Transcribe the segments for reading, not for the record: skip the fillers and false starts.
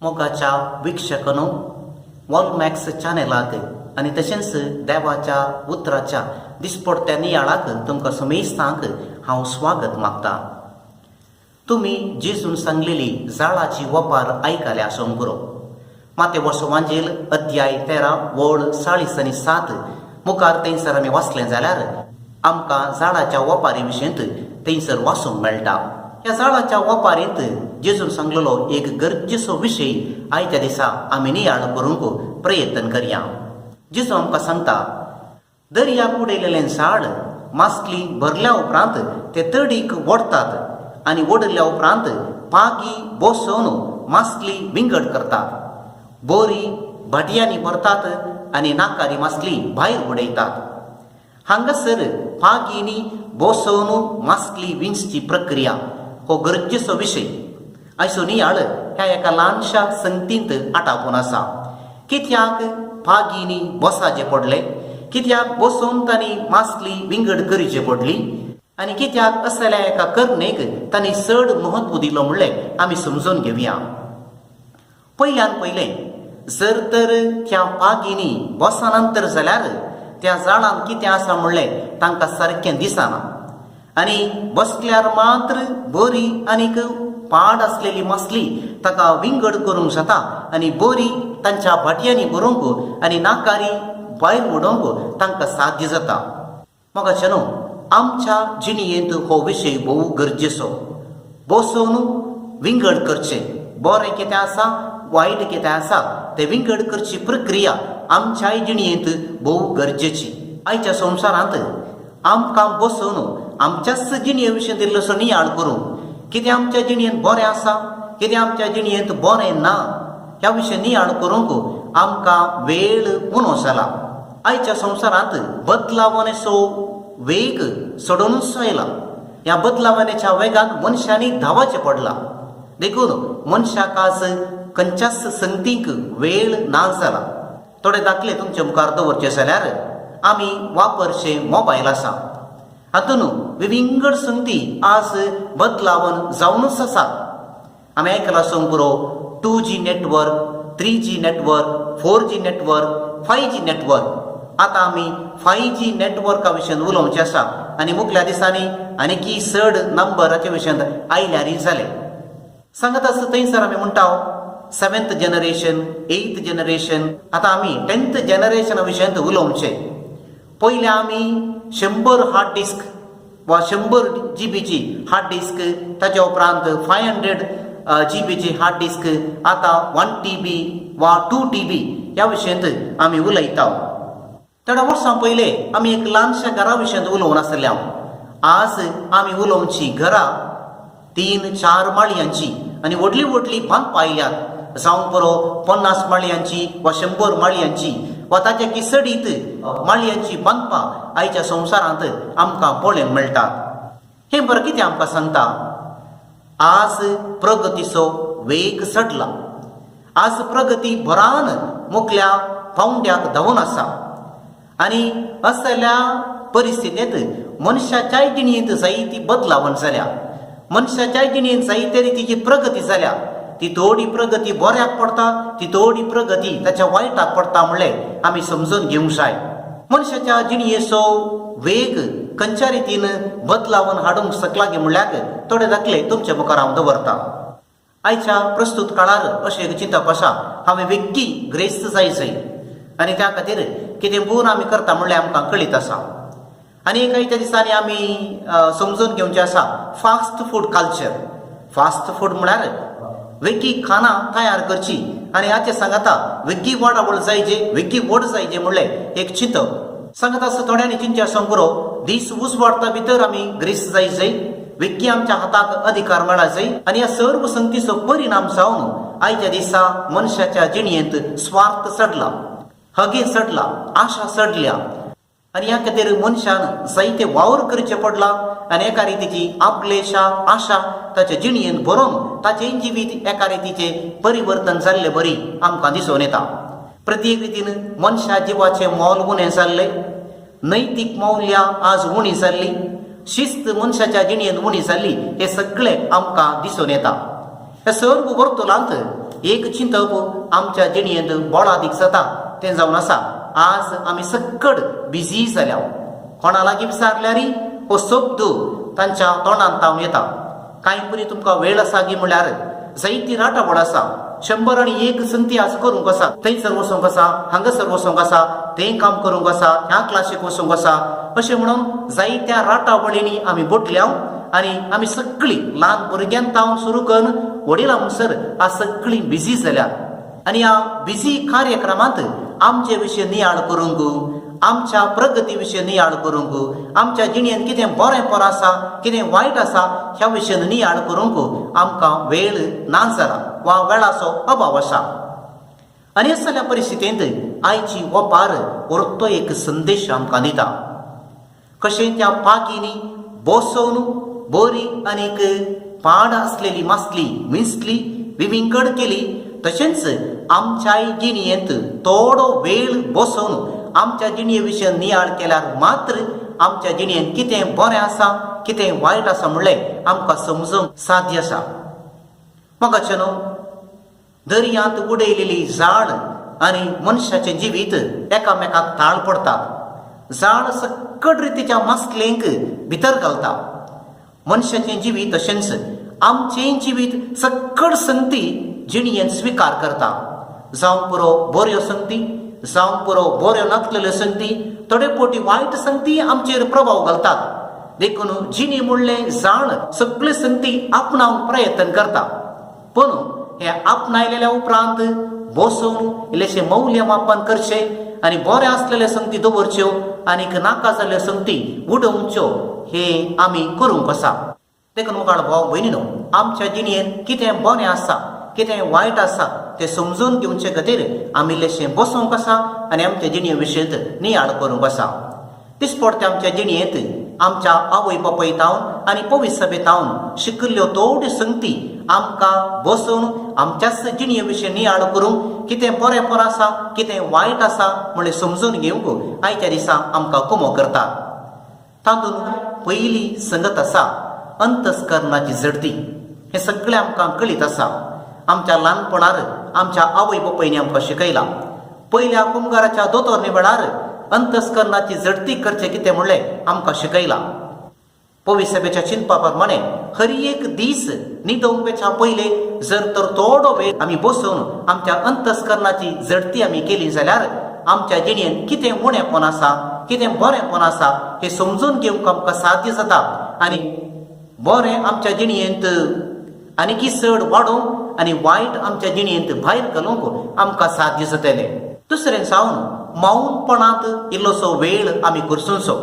मोगाच्या वीक्षकनो वॉलमॅक्स चॅनलाक आनी तशेंच देवाच्या उतराच्या दिसपडत्या नियाळाक तुमकां समेस्तांक हांव स्वागत मागतां. तुमी जेजून सांगलेली जाळाची वपार आयकल्या आसूंक पुरो. माते वर्सवांजेल अध्याय 13 वड 40 आनी 7 मुखार थंयसर आमी वाचलें जाल्यार आमकां जाळाच्या वपारी विशयंत थंयसर वाचूंक मेळटा. ह्या जाळाच्या वपारींत जेजून सांगलेलो एक गरजेचो विशय आयच्या दिसा आमी नियाळ करूंक प्रयत्न करया. जेजू आमकां सांगता, दर्याक उडयलेलें झाड मासली भरल्या उपरांत ते तडीक वडतात आनी वडल्या उपरांत पागी बसोवन मासली विंगड करतात. बोरी भाटयांनी भरतात आनी नाकारी मासली भायर उडयतात. हांगासर पागींनी बसोवन मासली विंचची प्रक्रिया हो गरजेचो विशय आयचो नियाळ ह्या एका ल्हानशा संगतींत आटापून आसा. कित्याक पागींनी बसाचें पडलें, कित्याक बसोवन तांणी मासली विंगड करची पडली आनी कित्याक असल्या एका करणेक तांणी चड महत्व दिलो म्हणलें आमी समजून घेवया. पयल्यान पयलें जर तर त्या पागींनी बसानंतर जाल्यार त्या झाडान कितें आसा म्हणलें तांकां सारकें दिसना आनी बसल्यार मात्र बरी आनीक पाड आसलेली मासली ताका विंगड करूंक जाता आनी बरी तांच्या भाटयांनी भरूंक आनी नाकारी भायर उडोवंक तांकां साध्य जाता. मोगाचेनो, आमच्या जिणेंत हो विशय भोव गरजेचो. बसोवन विंगड करचें, बरें कितें आसा वायट कितें आसा तें विंगड करची प्रक्रिया आमच्याय जिणेंत भोव गरजेची. आयच्या संवसारांत आमकां बसोवन आमच्याच जिणे विशयी इल्लोसो नियाळ करूं, कितें आमच्या जिणेंत बरें आसा, कितें आमच्या जिणेंत बरें ना ह्या विशयी नियाळ करूंक आमकां वेळ उणो जाला. आयच्या संवसारांत बदलावनेचो वेग सोडूनच आयला. ह्या बदलावनेच्या वेगान मनशांनी धांवचें पडलां. देखून मनशाक आज खंयच्याच संगतीक वेळ ना जाला. थोडे दाखले तुमचे मुखार दवरचे जाल्यार आमी वापरचे मोबायल आसा. हातून विविंगड संगती आज बदलावन जावनच आसा. आमी आयकलां आसूंक पुरो 2G network, 3G network, 4G network, 5G network. आतां आमी 5G नेटवर्का विशयी उलोवचें आसा आनी मुखल्या दिसांनी आनीकी चड नंबराच्या विशयी आयल्यारय जालें. सांगत आसा थंयसर आमी म्हणटा 7th जनरेशन, 8th जनरेशन, आतां आमी 10th जनरेशना विशयी उलोवचें. पयले आमी 100 हार्ड डिस्क वा 100 GB हार्ड डिस्क, ताच्या उपरांत 500 GB हार्ड डिस्क, आतां 1 TB वा 2 TB ह्या विशयी आमी उलयता. थोड्या वर्सां पयले आमी एक ल्हानशा घरा विशयी उलोवन आसल्या. आज आमी उलोवची घरां 3-4 माळयांची आनी व्हडली व्हडली बांदपां आयल्यात. जावंक पुरो 50 माळयांची वा 100 माळयांची वा ताच्या किसडीत माळयांची बांदपां आयच्या संवसारांत आमकां पळोवंक मेळटात. हें बरें कितें आमकां सांगता? आज प्रगतीचो वेग चडला. आज प्रगती भरान मुखल्या पावंड्याक धांवून आसा आनी असल्या परिस्थितींत मनशाच्याय जिणेंत जायती बदलावण जाल्या. मनशाच्या जिणेंत जायते रितीची प्रगती जाल्या. ती थोडी प्रगती बऱ्याक पडटा, ती थोडी प्रगती ताच्या वायटाक पडटा म्हणलें आमी समजून घेवंक जाय. मनशाच्या जिणेचो वेग खंयच्या रितीन बदलावन हाडूंक शकला गे म्हणल्यार थोडे दाखले तुमच्या मुखार हांव दवरतां. आयच्या प्रस्तुत काळार अशें एक चिंतप आसा, हांवें वेग्गी ग्रेस्त जायचें आनी त्या खातीर कितें बून आमी करता म्हणल्यार आमकां कळीत आसा. आनी एकाच्या दिसांनी आमी समजून घेवचें आसा fast food culture. Fast food म्हळ्यार वेग्गी खाणां तयार करची आनी हाचे सांगता वेग्गी वाडावळ जायचे, वेग्गी व्हड जायचे म्हणलें एक चिंतप. सांगता आसा थोड्यांनी चिंतचे आसूंक पुरो दीस उजवाडटा भितर आमी ग्रेस्त जायचें, वेग्गी आमच्या हाताक अधिकार मेळाचें आनी ह्या सर्व संगतीचो परिणाम जावन आयच्या दिसा मनशाच्या जिणेंत स्वार्थ चडला, हगे चडला, आशा चडल्या आनी ह्या खातीर मनशान जायते वावर करचें पडला आनी एका रितीची आपलेशा आशा ताच्या जिणेंत भरोवन ताचें जिवीत एका रितीचें परिवर्तन जाल्लें बरी आमकां दिसून येता. प्रत्येक रितीन मनशा जिवाचें मोल उणें जाल्लें, नैतीक मौल्यां आज उणी जाल्ली, शिस्त मनशाच्या जिणेंत उणी जाल्ली, हें सगळें आमकां दिसून येता. ह्या सर्व वर्तुळांत एक चिंतप आमच्या जिणयेंत बोळादीक जाता तें जावन आसा. आज आमी सक्कड बिजी जाल्या. कोणा लागीं विचारल्यार हो शब्द तांच्या तोंडांत तावन येता. कांय परी तुमकां वेळ आसा गी म्हळ्यार जायती राटावळ आसा. 101 संगती आज करूंक आसा. थंयसर वचूंक आसा, हांगासर वचूंक आसा, तें काम करूंक आसा, ह्या क्लासीक वचूंक आसा, अशें म्हणून जायत्या राटावळींनी आमी बोटल्या आनी आमी सगळीं ल्हान भुरग्यान तावन सुरू करून वडिलां म्हणसर आज सगळीं बिजी जाल्यात. आनी ह्या बिजी कार्यक्रमांत आमचे विशीं नियाळ करूंक, आमच्या प्रगती विशीं नियाळ करूंक, आमच्या जिणेंत कितें बरेंपण आसा, कितें वायट आसा ह्या विशीं नियाळ करूंक आमकां वेळ ना जाला वा वेळाचो अभाव आसा. आनी असल्या परिस्थितींत आयची ओपार परतो एक संदेश आमकां दिता. कशें त्या पाकींनी बसोवन बरी आनीक पाड आसलेली मासली मिंचली विविंकड केली, तशेंच आमच्याय जिणयेंत थोडो वेळ बसोवन आमच्या जिणये विशीं नियाळ केल्यार मात्र आमच्या जिणयेंत कितें बरें आसा, कितें वायट आसा म्हणलें आमकां समजूंक साध्य आसा. मोगाचें न्हू, दर्यांत उडयलेली झाड आनी मनशाचें जिवीत एकामेकाक ताळ पडतात. झाड सक्कड रितीच्या मासलेंक भितर घालता. मनशाचें जिवीत तशेंच आमचें जिवीत सक्कड संगती जिणयेंत स्विकार करता. जावं पुरो बऱ्यो संगती, जावं पुरो बऱ्यो नासलेल्यो संगती, थोडे फावटी वायट संगती आमचेर प्रभाव घालतात. देखून जिणी म्हणलें झाड सगळ्यो संगती आपणावंक प्रयत्न करता. पूण हे आपणायलेल्या उपरांत बसोवन इल्लेशें मौल्यमापन करचें आनी बऱ्यो आसलेल्यो संगती दवरच्यो आनीक नाका जाल्ल्यो संगती उडोवच्यो हे आमी करूंक आसा. देखून मुखार भाव भयणीनो, आमच्या जिणयेंत कितें बरें आसा, कितें वायट आसा तें समजून घेवचे खातीर आमी इल्लेशें बसोंक आसा आनी आमच्या जिणये विशीं नियाळ करूंक आसा. दिसपडटे आमच्या जिणयेंत आमच्या आवय बापायतावन आनी पवित्र सभेतावन शिकिल्ल्यो थोड्यो संगती आमकां बसोवन आमच्याच जिणये विशीं नियाळ करूंक कितें बरेंपण आसा, कितें वायट आसा म्हणलें समजून घेवंक आयच्या दिसा आमकां कुमो करतात. तातूंत पयली संगत आसा अंतस्करणाची झडती. हें सगळें आमकां कळीत आसा. आमच्या ल्हानपणार आमच्या आवय बापायनी आमकां शिकयलां. पयल्या कुंभाराच्या दोतोरणे वेळार अंतस्करणाची झडती करचें कितें म्हणलें आमकां शिकयलां. पवित्र सभेच्या चिंतपा प्रमाणे हर एक दीस न्हिदोंक वेच्या पयले जर तर थोडो वेळ आमी बसून आमच्या अंतस्करणाची झडती आमी केली जाल्यार आमच्या जिणयेंत कितें उणेंपण आसा, कितें बरेंपण आसा हें समजून घेवंक आमकां साध्य जाता. आनी बरें आमच्या जिणयेंत आनीक चड वाडोवंक आनी वायट आमच्या जिणयेंत भायर घालूंक आमकां साध्य जातलें. दुसरें जावन मौनपणांत इल्लोसो वेळ आमी करचुचो.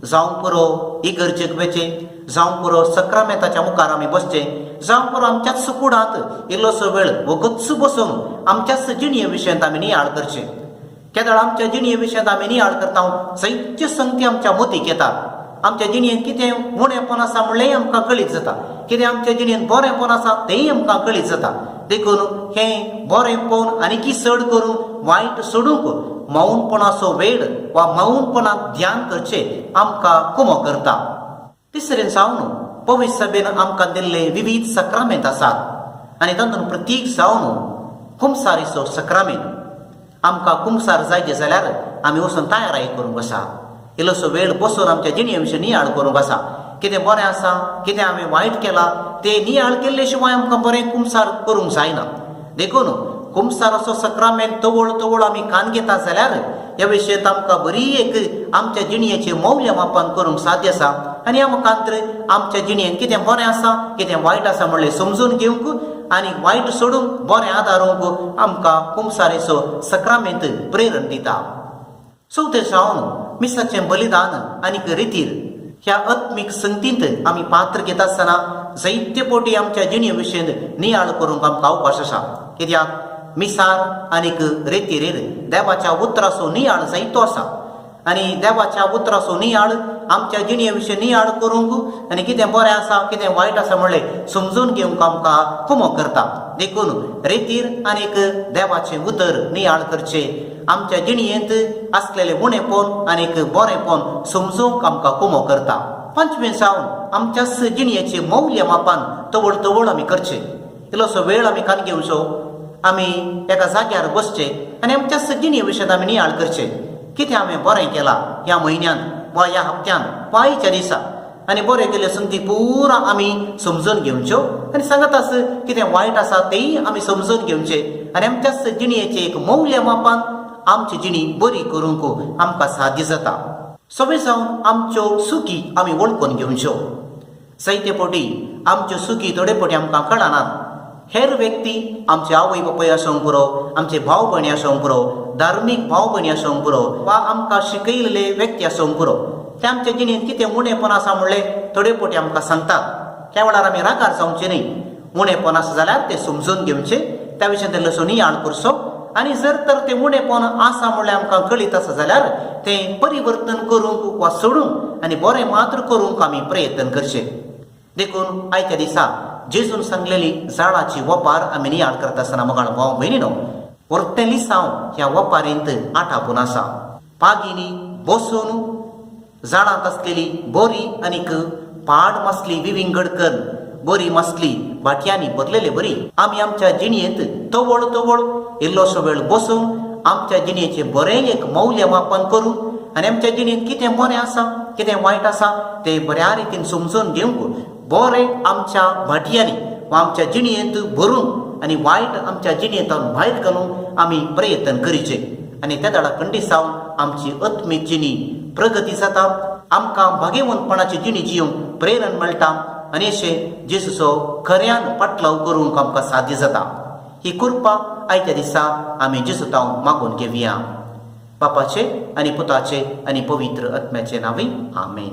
जावं पुरो इगर्जेक वेचें, जावं पुरो सक्रामेंताच्या मुखार आमी बसचें, जावं पुरो आमच्याच कुडांत इल्लोसो वेळ वगच्च बसून आमच्याच जिणये विशयंत आमी नियाळ करचें. केदाळ आमच्या जिणये विशयंत आमी नियाळ करता जायत्यो संगती आमच्या मतीक येतात. आमच्या जिणयेंत कितें उणेंपण आसा म्हणलेंय आमकां कळीत जाता, कितें आमच्या जिणयेंत बरेंपण आसा तेंय आमकां कळीत जाता. देखून हें बरेंपण आनीक चड करून वायट सोडूंक मौनपणाचो वेळ वा मौनपणांत ध्यान करचें आमकां कुमो करता. तिसरें जावन पवित्र सभेन आमकां दिल्ले विविध सक्रामेंत आसात आनी तातूंत प्रत्येक जावन कुमसारीचो सक्रामेंत. आमकां कुमसार जायचे जाल्यार आमी वचून तयाराय करूंक आसा. इल्लोसो वेळ बसून आमच्या जिणये विशीं नियाळ करूंक आसा. कितें बरें आसा, कितें आमी वायट केलां तें नियाळ केल्ले शिवाय आमकां बरें कुमसार करूंक जायना. देखून कुमसाराचो सक्रामेंत तवळ आमी कान घेतात जाल्यार ह्या विशयंत आमकां बरी एक आमच्या जिणयेचें मौल्यमापन करूंक साध्य आसा. आनी आमकां आमच्या जिणयेंत कितें बरें आसा, कितें वायट आसा म्हणलें समजून घेवंक आनी वायट सोडूंक बरें आदारूंक आमकां कुमसारेचो सक्रामेंत प्रेरण दिता. चवथें जावन मिसाचें बलिदान आनीक रितीर ह्या आत्मीक संगतींत आमी पात्र घेता आसतना जायते फावटी आमच्या जिणये विशयंत नियाळ करूंक आमकां अवकाश आसा. कित्याक मिसार आनीक रितीरेर देवाच्या उतराचो नियाळ जायतो आसा. आनी देवाच्या उतराचो नियाळ आमच्या जिणये विशीं नियाळ करूंक आनी कितें बरें आसा, कितें वायट आसा म्हणलें समजून घेवंक आमकां कुमो करता. देखून रितीर आनीक देवाचें उतर नियाळ करचें आमच्या जिणयेंत आसलेलें उणेंपण आनीक बरेंपण समजूंक आमकां कुमो करता. पंचवें जावन आमच्याच जिणयेचें मौल्यमापन तवळ आमी करचें. इल्लोसो वेळ आमी कान घेवचो आमी एका जाग्यार बसचे आनी आमच्या जिणे विशयात आमी नियाळ करचे. कितें हांवें बरें केलां ह्या म्हयन्यात वा ह्या हप्त्यान वा आयच्या दिसा आनी बरें केले संगती पुरा आमी समजून घेवच्यो आनी सांगत आस कितें वायट आसा तेय आमी समजून घेवचे आनी आमच्या जिणेचे एक मौल्यमापान आमची जिणी बरी करूंक आमकां साध्य जाता. सगळे जावन आमच्यो चुकी आमी वळखून घेवच्यो. जायते फावटी आमच्यो चुकी थोडे फावटी आमकां कळनात. हेर व्यक्ती आमचे आवय बापूय आसूंक पुरो, आमचे भाव भयणी आसूंक पुरो, धार्मीक भाव भयणी आसूंक पुरो वा आमकां शिकयलेले व्यक्ती आसूंक पुरो, ते आमच्या जिणेंत कितें उणेपण आसा म्हणलें थोडे फावटी आमकां सांगतात. त्या वेळार आमी रागार जावचें न्ही. उणेपण आसा जाल्यार ते समजून घेवचें, त्या विशयान ते लसून नियाळ करचो आनी जर तर ते उणेपण आसा म्हणलें आमकां कळीत आसा जाल्यार तें परिवर्तन करूंक वा सोडूंक आनी बरें मात्र करूंक आमी प्रयत्न करचे. देखून आयच्या दिसा जेजून सांगलेली झाडाची वपार आमी नियाळ करता आसतना मोगाळ भाव भयणीनो, वर्तेली साव ह्या वपारींत आठापून आसा. पागिनी बसून झाडांत आसलेली बरी आनीक पाड मासली विविंगडकन बरी मासली भाटयांनी बदलेले बरी. आमी आमच्या जिणेंत तवळ तवळ इल्लोसो वेळ बसून आमच्या जिणेचे बरें एक मौल्यमापन करून आनी आमच्या जिणेंत कितें बरें आसा कितें वायट आसा तें बऱ्या रितीन समजून घेवंक बरें आमच्या भाटयांनी वा आमच्या जिणेंत भरून आनी वायट आमच्या जिणेंतून भायर घालूंक आमी प्रयत्न करीचे. आनी त्या दाडा खंडी सावन आमची आत्मीक जिणी प्रगती जाता, आमकां भागेवंतपणाची जिणी जियोंक प्रेरण मेळटा आनी अशें जेजूचो खऱ्यान पाटलाव करूंक आमकां साध्य जाता. ही कृपा आयच्या दिसा आमी जेजूतांव मागून घेवया. बापाचे आनी पुताचे आनी पवित्र आत्म्याचे नांवी आमेन.